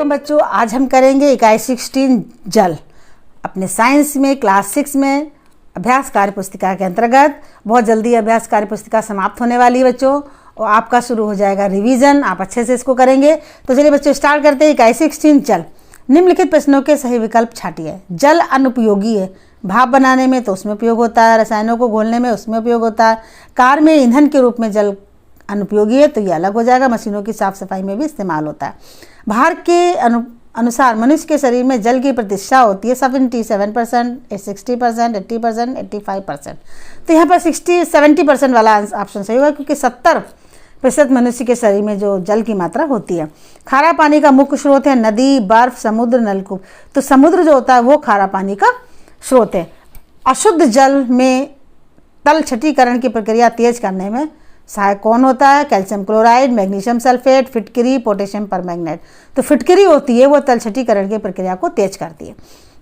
Welcome बच्चों, आज हम करेंगे इकाई 16 जल। अपने साइंस में क्लास 6 में अभ्यास कार्य पुस्तिका के अंतर्गत बहुत जल्दी अभ्यास कार्य पुस्तिका समाप्त होने वाली है बच्चों, और आपका शुरू हो जाएगा रिवीजन। आप अच्छे से इसको करेंगे। तो चलिए बच्चों स्टार्ट करते हैं। इकाई 16 जल। निम्नलिखित प्रश्नों के सही विकल्प छांटिए। जल अनुपयोगी है, भाप बनाने में तो उसमें उपयोग होता है, रसायनों को घोलने में उसमें उपयोग होता है, कार में ईंधन के रूप में जल अनुपयोगी है तो ये अलग हो जाएगा, मशीनों की साफ सफाई में भी इस्तेमाल होता है। भार के अनुसार मनुष्य के शरीर में जल की प्रतिशत होती है 77%, 60%, 80%, 85%। तो यहाँ पर 70% वाला ऑप्शन सही होगा, क्योंकि 70% मनुष्य के शरीर में जो जल की मात्रा होती है। खारा पानी का मुख्य स्रोत है नदी, बर्फ, समुद्र, नलकूप। तो समुद्र जो होता है वो खारा पानी का स्रोत है। अशुद्ध जल में तल छटीकरण की प्रक्रिया तेज करने में सहायक कौन होता है? कैल्शियम क्लोराइड, मैग्नीशियम सल्फेट, फिटकरी, पोटेशियम परमैंगनेट। तो फिटकरी होती है वो तल छटीकरण की प्रक्रिया को तेज करती है।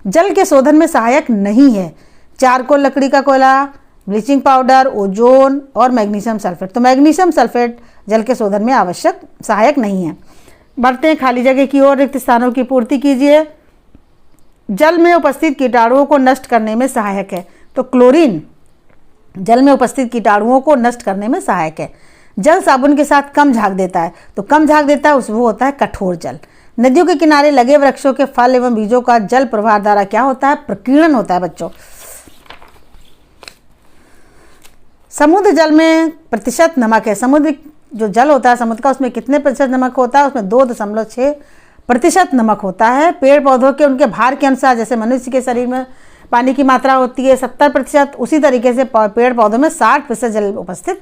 जल के शोधन में सहायक नहीं है चारकोल, लकड़ी का कोयला, ब्लीचिंग पाउडर, ओजोन और मैग्नीशियम सल्फेट। तो मैग्नीशियम सल्फेट जल के शोधन में आवश्यक सहायक नहीं है। बढ़ते हैं खाली जगह की ओर। रिक्त स्थानों की पूर्ति कीजिए। जल में उपस्थित कीटाणुओं को नष्ट करने में सहायक है। तो क्लोरीन जल में उपस्थित कीटाणुओं को नष्ट करने में सहायक है। जल साबुन के साथ कम झाग देता है, तो कम झाग देता है वो होता है कठोर जल। नदियों के किनारे लगे वृक्षों के फल एवं बीजों का जल प्रवाह द्वारा क्या होता है? प्रकीर्णन होता है बच्चों। समुद्र जल में प्रतिशत नमक है। समुद्र जो जल होता है समुद्र का, उसमें कितने प्रतिशत नमक होता है? उसमें 2.6% नमक होता है। पेड़ पौधों के उनके भार के अनुसार, जैसे मनुष्य के शरीर में पानी की मात्रा होती है 70%, उसी तरीके से पेड़ पौधों में 60% जल उपस्थित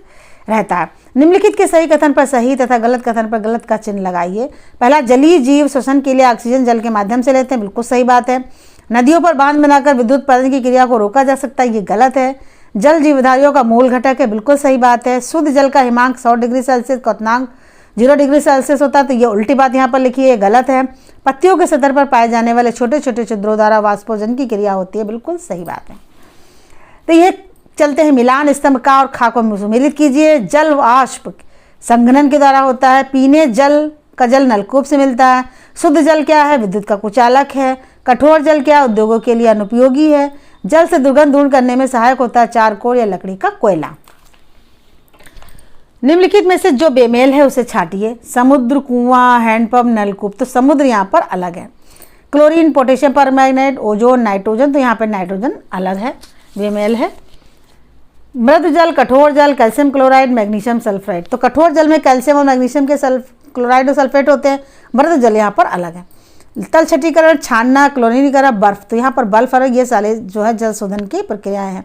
रहता है। निम्नलिखित के सही कथन पर सही तथा गलत कथन पर गलत का चिन्ह लगाइए। पहला, जलीय जीव श्वसन के लिए ऑक्सीजन जल के माध्यम से लेते हैं, बिल्कुल सही बात है। नदियों पर बांध बनाकर विद्युत उत्पादन की क्रिया को रोका जा सकता है, ये गलत है। जल जीवधारियों का मूल घटक है, बिल्कुल सही बात है। शुद्ध जल का हिमांक 100 डिग्री सेल्सियस, क्वथनांक 0 डिग्री सेल्सियस होता है, तो ये उल्टी बात यहाँ पर लिखी है, गलत है। पत्तियों के सतह पर पाए जाने वाले छोटे छोटे छिद्रों द्वारा वाष्पोजन की क्रिया होती है, बिल्कुल सही बात है। तो ये चलते हैं मिलान। स्तंभ का और खा को सम्मिलित कीजिए। जल वाष्प संघनन के द्वारा होता है। पीने जल का जल नलकूप से मिलता है। शुद्ध जल क्या है? विद्युत का कुचालक है। कठोर जल क्या? उद्योगों के लिए अनुपयोगी है। जल से दुर्गंध दूर करने में सहायक होता है चारकोल या लकड़ी का कोयला। निम्नलिखित में से जो बेमेल है उसे छांटिए। समुद्र, कुआं, हैंडपंप, नलकूप। तो समुद्र यहाँ पर अलग है। Chlorine, potassium permanganate, ozone, nitrogen. तो यहाँ पर नाइट्रोजन अलग है, बेमेल है। मृद जल, कठोर जल, कैल्शियम क्लोराइड, मैग्नीशियम सल्फेट। तो कठोर जल में कैल्शियम और मैग्नीशियम के क्लोराइड और सल्फेट होते हैं। मृद जल यहाँ पर अलग है। तल छटीकरण, छानना, क्लोरीनीकरण, बर्फ। तो यहाँ पर बर्फ और ये सारे जो है जल शोधन की प्रक्रियाएं हैं।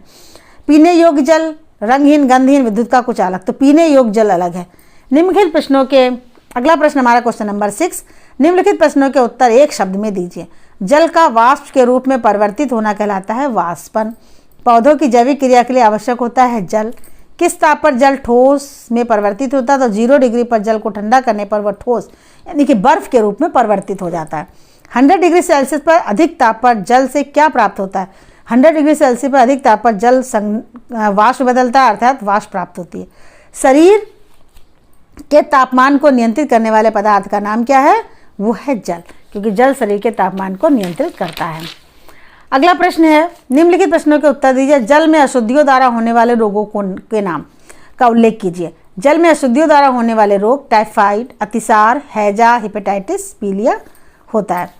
पीने योग्य जल, रंगहीन, गंधहीन, विद्युत का कुचालक। तो पीने योग्य जल अलग है। निम्नलिखित प्रश्नों के अगला प्रश्न हमारा क्वेश्चन नंबर 6। निम्नलिखित प्रश्नों के उत्तर एक शब्द में दीजिए। जल का वाष्प के रूप में परिवर्तित होना कहलाता है वाष्पन। पौधों की जैविक क्रिया के लिए आवश्यक होता है जल। किस ताप पर जल ठोस में परिवर्तित होता है? तो 0 डिग्री पर जल को ठंडा करने पर वह ठोस यानी कि बर्फ के रूप में परिवर्तित हो जाता है। 100 डिग्री सेल्सियस पर अधिक ताप पर जल से क्या प्राप्त होता है? 100 डिग्री सेल्सियस पर अधिक ताप पर जल वाष्प बदलता है, अर्थात वाष्प प्राप्त होती है। शरीर के तापमान को नियंत्रित करने वाले पदार्थ का नाम क्या है? वो है जल, क्योंकि जल शरीर के तापमान को नियंत्रित करता है। अगला प्रश्न है, निम्नलिखित प्रश्नों के उत्तर दीजिए। जल में अशुद्धियों द्वारा होने वाले रोगों के नाम का उल्लेख कीजिए। जल में अशुद्धियों द्वारा होने वाले रोग टाइफाइड, अतिसार, हैजा, हेपेटाइटिस, पीलिया होता है।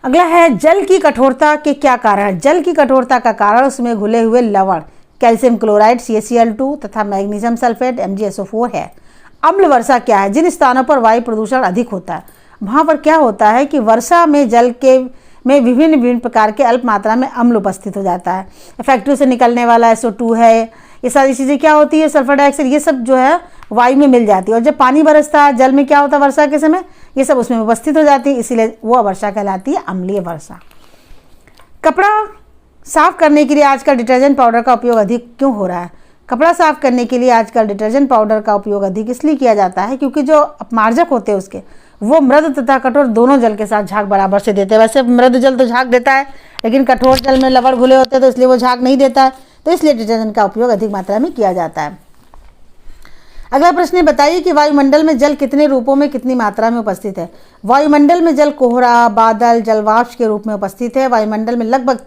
अगला है, जल की कठोरता के क्या कारण है? जल की कठोरता का कारण उसमें घुले हुए लवण कैल्शियम क्लोराइड CaCl2 तथा मैग्नीशियम सल्फेट MgSO4 है। अम्ल वर्षा क्या है? जिन स्थानों पर वायु प्रदूषण अधिक होता है वहाँ पर क्या होता है कि वर्षा में जल के में विभिन्न प्रकार के अल्प मात्रा में अम्ल उपस्थित हो जाता है। फैक्ट्री से निकलने वाला SO2 है, ये सारी चीज़ें क्या होती है? सल्फर डाइऑक्साइड, ये सब जो है वायु में मिल जाती है। और जब पानी बरसता है जल में क्या होता है वर्षा के समय? ये सब उसमें उपस्थित हो जाती है, इसीलिए वो वर्षा कहलाती है अम्लीय वर्षा। कपड़ा साफ करने के लिए आजकल डिटर्जेंट पाउडर का उपयोग अधिक क्यों हो रहा है? कपड़ा साफ करने के लिए आजकल डिटर्जेंट पाउडर का उपयोग अधिक इसलिए किया जाता है क्योंकि जो अपमार्जक होते हैं उसके वो मृद तथा कठोर दोनों जल के साथ झाग बराबर से देते हैं। वैसे मृद जल तो झाग देता है, लेकिन कठोर जल में लवण घुले होते हैं तो इसलिए वो झाग नहीं देता है, तो इसलिए डिटर्जेंट का उपयोग अधिक मात्रा में किया जाता है। अगला प्रश्न है, बताइए कि वायुमंडल में जल कितने रूपों में कितनी मात्रा में उपस्थित है। वायुमंडल में जल कोहरा, बादल, जलवाष्प के रूप में उपस्थित है। वायुमंडल में लगभग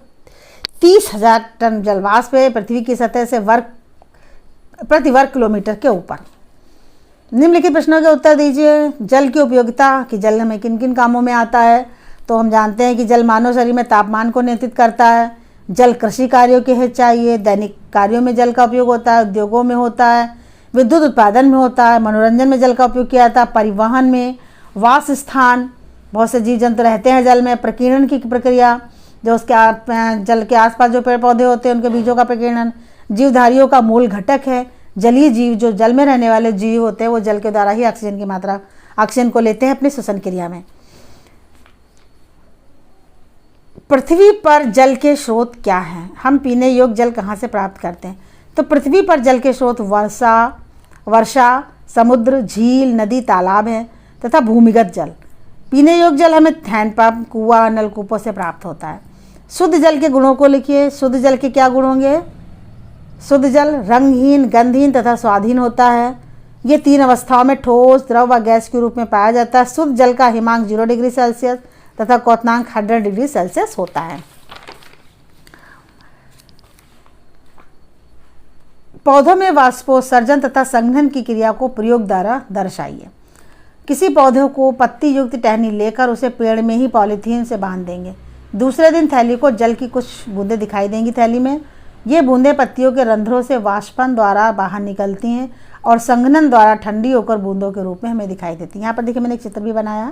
30,000 टन जलवाष्प है पृथ्वी की सतह से प्रति वर्ग किलोमीटर के ऊपर। निम्नलिखित प्रश्नों के उत्तर दीजिए। जल की उपयोगिता, कि जल हमें किन किन कामों में आता है। तो हम जानते हैं कि जल मानव शरीर में तापमान को नियंत्रित करता है। जल कृषि कार्यों के हित चाहिए, दैनिक कार्यों में जल का उपयोग होता है, उद्योगों में होता है, विद्युत उत्पादन में होता है, मनोरंजन में जल का उपयोग किया जाता है, परिवहन में, वास स्थान, बहुत से जीव जंतु रहते हैं जल में, प्रकीर्णन की प्रक्रिया, जो उसके जल के आसपास जो पेड़ पौधे होते हैं उनके बीजों का प्रकीर्णन, जीवधारियों का मूल घटक है। जलीय जीव, जो जल में रहने वाले जीव होते हैं, वो जल के द्वारा ही ऑक्सीजन को लेते हैं अपनी श्वसन क्रिया में। पृथ्वी पर जल के स्रोत क्या हैं? हम पीने योग्य जल कहाँ से प्राप्त करते हैं? तो पृथ्वी पर जल के स्रोत वर्षा, समुद्र, झील, नदी, तालाब हैं तथा भूमिगत जल। पीने योग्य जल हमें हैंडपंप, कुआं, नलकूपों से प्राप्त होता है। शुद्ध जल के गुणों को लिखिए। शुद्ध जल के क्या गुण होंगे? शुद्ध जल रंगहीन, गंधहीन तथा स्वादहीन होता है। ये 3 अवस्थाओं में ठोस, द्रव व गैस के रूप में पाया जाता है। शुद्ध जल का हिमांक 0 डिग्री सेल्सियस तथा क्वथनांक 100 डिग्री सेल्सियस होता है। पौधों में वाष्पोत्सर्जन तथा संघनन की क्रिया को प्रयोग द्वारा दर्शाइए। किसी पौधे को पत्ती युक्त टहनी लेकर उसे पेड़ में ही पॉलीथीन से बांध देंगे। दूसरे दिन थैली को जल की कुछ बूंदें दिखाई देंगी थैली में। ये बूंदें पत्तियों के रंध्रों से वाष्पन द्वारा बाहर निकलती हैं और संघनन द्वारा ठंडी होकर बूंदों के रूप में हमें दिखाई देती है। यहाँ पर देखिए मैंने एक चित्र भी बनाया है।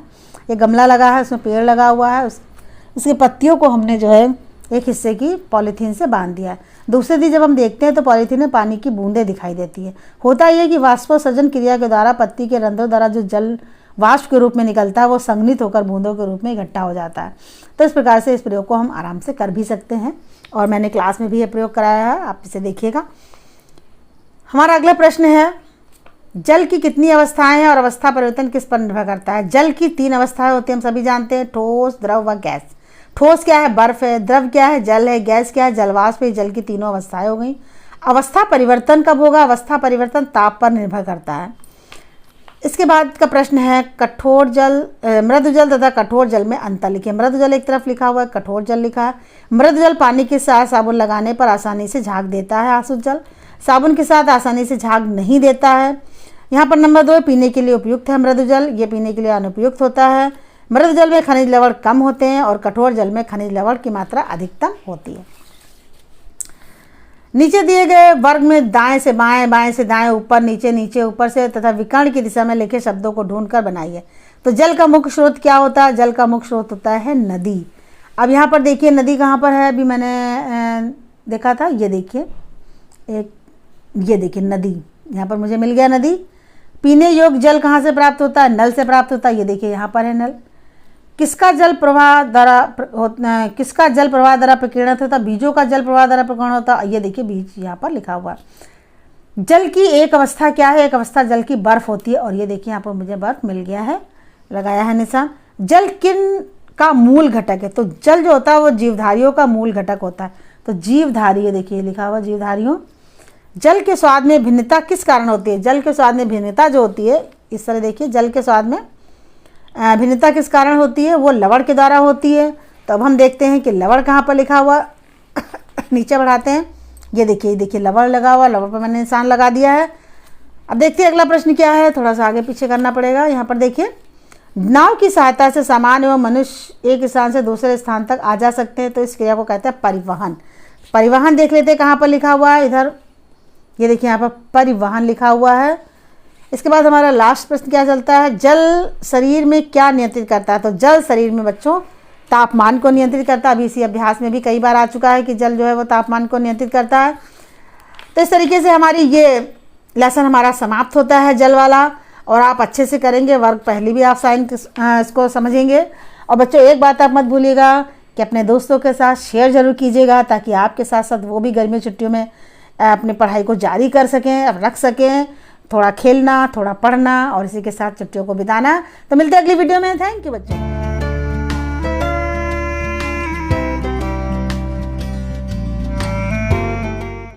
ये गमला लगा है, उसमें पेड़ लगा हुआ है, उसकी पत्तियों को हमने जो है एक हिस्से की पॉलीथीन से बांध दिया है। दूसरे दिन जब हम देखते हैं तो पॉलीथीन में पानी की बूंदें दिखाई देती है। होता यह कि वाष्पोत्सर्जन क्रिया के द्वारा पत्ती के रंध्रों द्वारा जो जल वाष्प के रूप में निकलता है वो संघनित होकर बूंदों के रूप में इकट्ठा हो जाता है। तो इस प्रकार से इस प्रयोग को हम आराम से कर भी सकते हैं और मैंने क्लास में भी ये प्रयोग कराया है, आप इसे देखिएगा। हमारा अगला प्रश्न है, जल की कितनी अवस्थाएं हैं और अवस्था परिवर्तन किस पर निर्भर करता है? जल की 3 अवस्थाएं होती हैं, हम सभी जानते हैं, ठोस, द्रव व गैस। ठोस क्या है? बर्फ है। द्रव क्या है? जल है। गैस क्या है? जलवाष्प है। जल की तीनों अवस्थाएं हो गई। अवस्था परिवर्तन कब होगा? अवस्था परिवर्तन ताप पर निर्भर करता है। इसके बाद का प्रश्न है, कठोर जल, मृदु जल तथा कठोर जल में अंतर लिखिए। मृदु जल एक तरफ लिखा हुआ है, कठोर जल लिखा है। मृदु जल पानी के साथ साबुन लगाने पर आसानी से झाग देता है। आसुत जल साबुन के साथ आसानी से झाग नहीं देता है। यहाँ पर नंबर 2 पीने के लिए उपयुक्त है मृदु जल, ये पीने के लिए अनुपयुक्त होता है। मृदु जल में खनिज लवण कम होते हैं और कठोर जल में खनिज लवण की मात्रा अधिकतम होती है। नीचे दिए गए वर्ग में दाएं से बाएं, बाएं से दाएं, ऊपर नीचे, नीचे ऊपर से तथा विकर्ण की दिशा में लिखे शब्दों को ढूंढकर बनाइए। तो जल का मुख्य स्रोत क्या होता है? जल का मुख्य स्रोत होता है नदी। अब यहाँ पर देखिए नदी कहाँ पर है, अभी मैंने देखा था, ये देखिए ये देखिए नदी, यहाँ पर मुझे मिल गया नदी। पीने योग्य जल कहाँ से प्राप्त होता है? नल से प्राप्त होता है। ये देखिए यहाँ पर है नल। किसका जल प्रवाह द्वारा प्रकीर्णित होता है? बीजों का जल प्रवाह द्वारा प्रकीर्णन होता है। ये देखिए बीज यहाँ पर लिखा हुआ है। जल की एक अवस्था क्या है? एक अवस्था जल की बर्फ होती है और ये देखिए यहाँ पर मुझे बर्फ मिल गया है, लगाया है निशान। जल किन का मूल घटक है? तो जल जो होता है वो जीवधारियों का मूल घटक होता है। तो जीवधारी, ये देखिए लिखा हुआ जीवधारियों। जल के स्वाद में भिन्नता किस कारण होती है? जल के स्वाद में भिन्नता जो होती है, इस तरह देखिए, जल के स्वाद में भिन्नता किस कारण होती है? वो लवण के द्वारा होती है। तो अब हम देखते हैं कि लवण कहाँ पर लिखा हुआ नीचे बढ़ाते हैं, ये देखिए लवण लगा हुआ, लवण पर मैंने निशान लगा दिया है। अब देखते हैं अगला प्रश्न क्या है, थोड़ा सा आगे पीछे करना पड़ेगा। यहाँ पर देखिए, नाव की सहायता से सामान एवं मनुष्य एक स्थान से दूसरे स्थान तक आ जा सकते हैं, तो इस क्रिया को कहते हैं परिवहन। परिवहन देख लेते हैं कहाँ पर लिखा हुआ है, इधर ये देखिए यहाँ पर परिवहन लिखा हुआ है। इसके बाद हमारा लास्ट प्रश्न क्या चलता है, जल शरीर में क्या नियंत्रित करता है? तो जल शरीर में बच्चों तापमान को नियंत्रित करता है। अभी इसी अभ्यास में भी कई बार आ चुका है कि जल जो है वो तापमान को नियंत्रित करता है। तो इस तरीके से हमारी ये लेसन हमारा समाप्त होता है जल वाला, और आप अच्छे से करेंगे। वर्ग पहली भी आप साइन इसको समझेंगे। और बच्चों एक बात आप मत भूलिएगा कि अपने दोस्तों के साथ शेयर जरूर कीजिएगा, ताकि आपके साथ साथ वो भी गर्मी छुट्टियों में अपनी पढ़ाई को जारी कर सकें, रख सकें। थोड़ा खेलना, थोड़ा पढ़ना और इसी के साथ छुट्टियों को बिताना। तो मिलते हैं अगली वीडियो में। थैंक यू बच्चों।